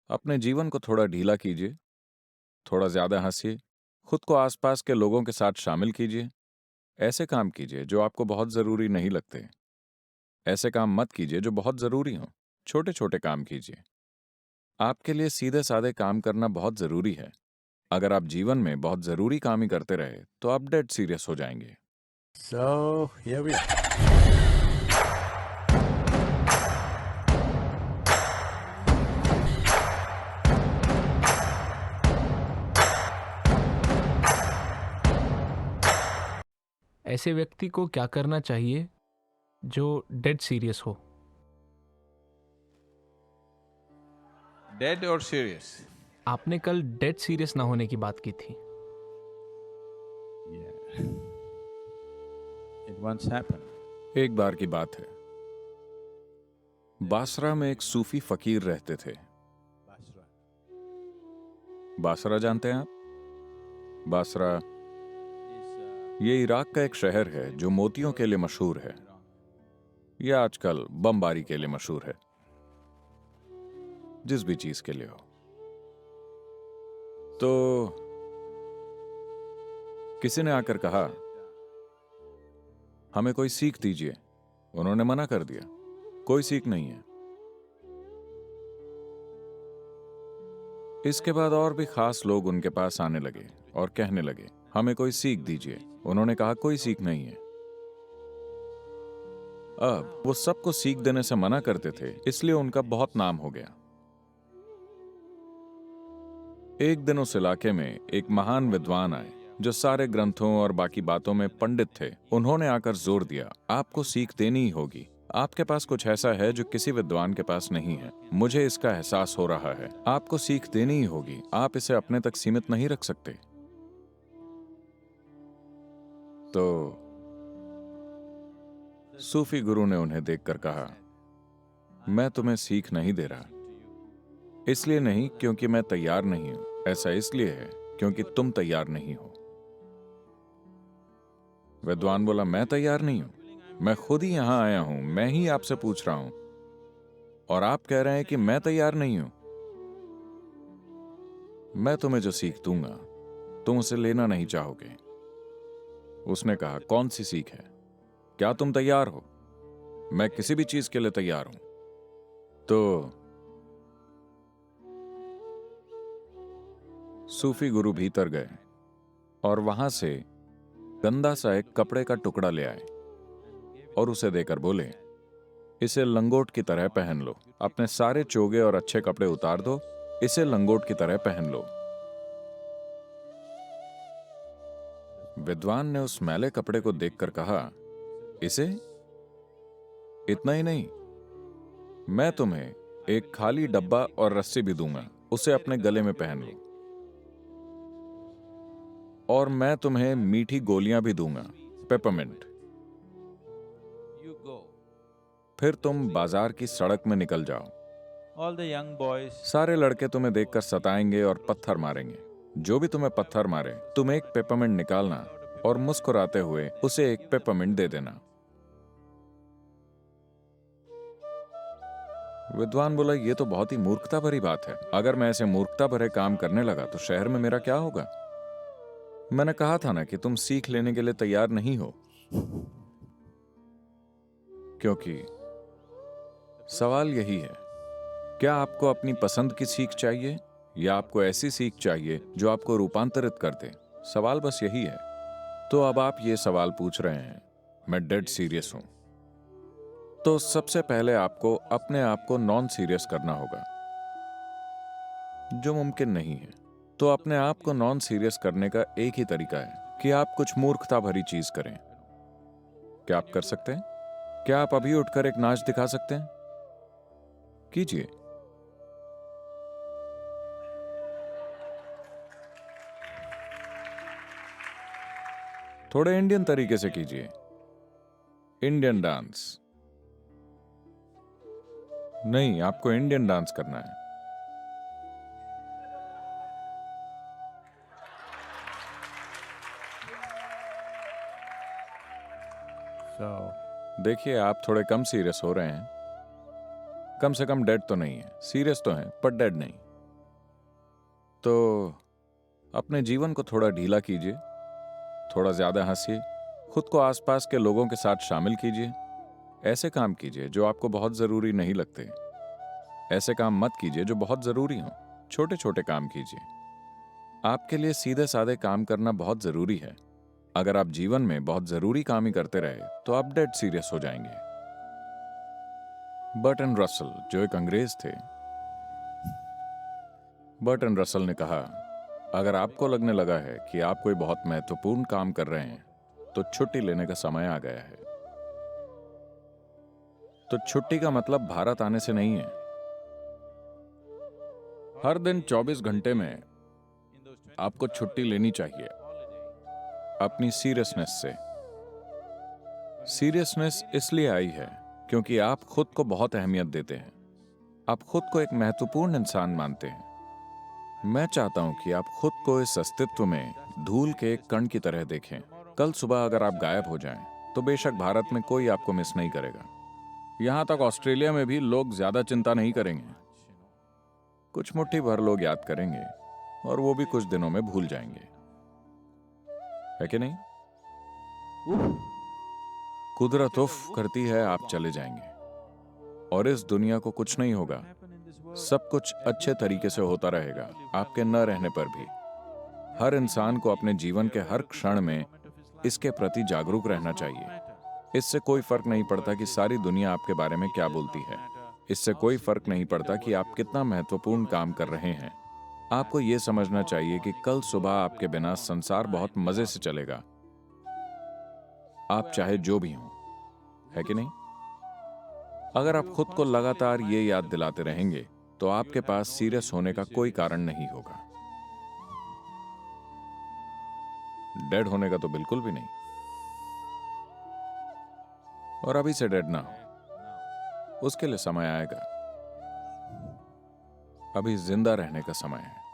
अपने जीवन को थोड़ा ढीला कीजिए, थोड़ा ज्यादा हंसिए, खुद को आसपास के लोगों के साथ शामिल कीजिए। ऐसे काम कीजिए जो आपको बहुत जरूरी नहीं लगते। ऐसे काम मत कीजिए जो बहुत जरूरी हों। छोटे छोटे काम कीजिए। आपके लिए सीधे साधे काम करना बहुत जरूरी है। अगर आप जीवन में बहुत जरूरी काम ही करते रहे तो आप डेड सीरियस हो जाएंगे। So here we are. ऐसे व्यक्ति को क्या करना चाहिए जो डेड सीरियस हो? Dead or serious? आपने कल डेड सीरियस ना होने की बात की थी। Yeah. It once happened. एक बार की बात है, बासरा में एक सूफी फकीर रहते थे। Basra. बासरा जानते हैं आप? बासरा Is ये इराक का एक शहर है जो मोतियों के लिए मशहूर है। यह आजकल बमबारी के लिए मशहूर है, जिस भी चीज के लिए हो। तो किसी ने आकर कहा, हमें कोई सीख दीजिए। उन्होंने मना कर दिया, कोई सीख नहीं है। इसके बाद और भी खास लोग उनके पास आने लगे और कहने लगे, हमें कोई सीख दीजिए। उन्होंने कहा, कोई सीख नहीं है। अब वो सबको सीख देने से मना करते थे, इसलिए उनका बहुत नाम हो गया। एक दिन उस इलाके में एक महान विद्वान आए जो सारे ग्रंथों और बाकी बातों में पंडित थे। उन्होंने आकर जोर दिया, आपको सीख देनी ही होगी। आपके पास कुछ ऐसा है जो किसी विद्वान के पास नहीं है। मुझे इसका एहसास हो रहा है। आपको सीख देनी ही होगी। आप इसे अपने तक सीमित नहीं रख सकते। तो सूफी गुरु ने उन्हें देखकर कहा, मैं तुम्हें सीख नहीं दे रहा। इसलिए नहीं क्योंकि मैं तैयार नहीं हूं, ऐसा इसलिए है क्योंकि तुम तैयार नहीं हो। विद्वान बोला, मैं तैयार नहीं हूं, मैं खुद ही यहां आया हूं, मैं ही आपसे पूछ रहा हूं, और आप कह रहे हैं कि मैं तैयार नहीं हूं। मैं तुम्हें जो सीख दूंगा तुम उसे लेना नहीं चाहोगे। उसने कहा, कौन सी सीख है? क्या तुम तैयार हो? मैं किसी भी चीज के लिए तैयार हूं। तो सूफी गुरु भीतर गए और वहां से गंदा सा एक कपड़े का टुकड़ा ले आए और उसे देकर बोले, इसे लंगोट की तरह पहन लो। अपने सारे चोगे और अच्छे कपड़े उतार दो, इसे लंगोट की तरह पहन लो। विद्वान ने उस मैले कपड़े को देखकर कहा, इसे? इतना ही नहीं, मैं तुम्हें एक खाली डब्बा और रस्सी भी दूंगा, उसे अपने गले में पहन लो। और मैं तुम्हें मीठी गोलियां भी दूंगा, पेपरमिंट। You go. फिर तुम बाजार की सड़क में निकल जाओ। All the young boys. सारे लड़के तुम्हें देखकर सताएंगे और पत्थर मारेंगे। जो भी तुम्हें पत्थर मारे, तुम एक पेपरमिंट निकालना और मुस्कुराते हुए उसे एक पेपरमिंट दे देना। विद्वान बोला, यह तो बहुत ही मूर्खता भरी बात है। अगर मैं ऐसे मूर्खता भरे काम करने लगा तो शहर में मेरा क्या होगा? मैंने कहा था ना कि तुम सीख लेने के लिए तैयार नहीं हो। क्योंकि सवाल यही है, क्या आपको अपनी पसंद की सीख चाहिए या आपको ऐसी सीख चाहिए जो आपको रूपांतरित कर दे? सवाल बस यही है। तो अब आप ये सवाल पूछ रहे हैं, मैं डेड सीरियस हूं। तो सबसे पहले आपको अपने आप को नॉन सीरियस करना होगा, जो मुमकिन नहीं है। तो अपने आप को नॉन सीरियस करने का एक ही तरीका है कि आप कुछ मूर्खता भरी चीज करें। क्या आप कर सकते हैं? क्या आप अभी उठकर एक नाच दिखा सकते हैं? कीजिए। थोड़े इंडियन तरीके से कीजिए। Indian dance. नहीं, आपको इंडियन डांस करना है। So देखिए, आप थोड़े कम सीरियस हो रहे हैं। कम से कम डेड तो नहीं है। सीरियस तो हैं पर डेड नहीं। तो अपने जीवन को थोड़ा ढीला कीजिए, थोड़ा ज्यादा हंसिए, खुद को आसपास के लोगों के साथ शामिल कीजिए। ऐसे काम कीजिए जो आपको बहुत जरूरी नहीं लगते। ऐसे काम मत कीजिए जो बहुत जरूरी हों। छोटे छोटे काम कीजिए। आपके लिए सीधे साधे काम करना बहुत जरूरी है। अगर आप जीवन में बहुत जरूरी काम ही करते रहे तो आप डेड सीरियस हो जाएंगे। बर्टन रसल, जो एक अंग्रेज थे, बर्टन रसल ने कहा, अगर आपको लगने लगा है कि आप कोई बहुत महत्वपूर्ण काम कर रहे हैं तो छुट्टी लेने का समय आ गया है। तो छुट्टी का मतलब भारत आने से नहीं है। हर दिन 24 घंटे में आपको छुट्टी लेनी चाहिए अपनी सीरियसनेस से। सीरियसनेस इसलिए आई है क्योंकि आप खुद को बहुत अहमियत देते हैं। आप खुद को एक महत्वपूर्ण इंसान मानते हैं। मैं चाहता हूं कि आप खुद को इस अस्तित्व में धूल के एक कण की तरह देखें। कल सुबह अगर आप गायब हो जाएं, तो बेशक भारत में कोई आपको मिस नहीं करेगा। यहां तक ऑस्ट्रेलिया में भी लोग ज्यादा चिंता नहीं करेंगे। कुछ मुट्ठी भर लोग याद करेंगे और वो भी कुछ दिनों में भूल जाएंगे, है कि नहीं? कुदरत उफ करती है, आप चले जाएंगे और इस दुनिया को कुछ नहीं होगा। सब कुछ अच्छे तरीके से होता रहेगा आपके न रहने पर भी। हर इंसान को अपने जीवन के हर क्षण में इसके प्रति जागरूक रहना चाहिए। इससे कोई फर्क नहीं पड़ता कि सारी दुनिया आपके बारे में क्या बोलती है। इससे कोई फर्क नहीं पड़ता कि आप कितना महत्वपूर्ण काम कर रहे हैं। आपको यह समझना चाहिए कि कल सुबह आपके बिना संसार बहुत मजे से चलेगा, आप चाहे जो भी हों, है कि नहीं? अगर आप खुद को लगातार ये याद दिलाते रहेंगे तो आपके पास सीरियस होने का कोई कारण नहीं होगा। डेड होने का तो बिल्कुल भी नहीं। और अभी से डेड ना हो, उसके लिए समय आएगा। अभी जिंदा रहने का समय है।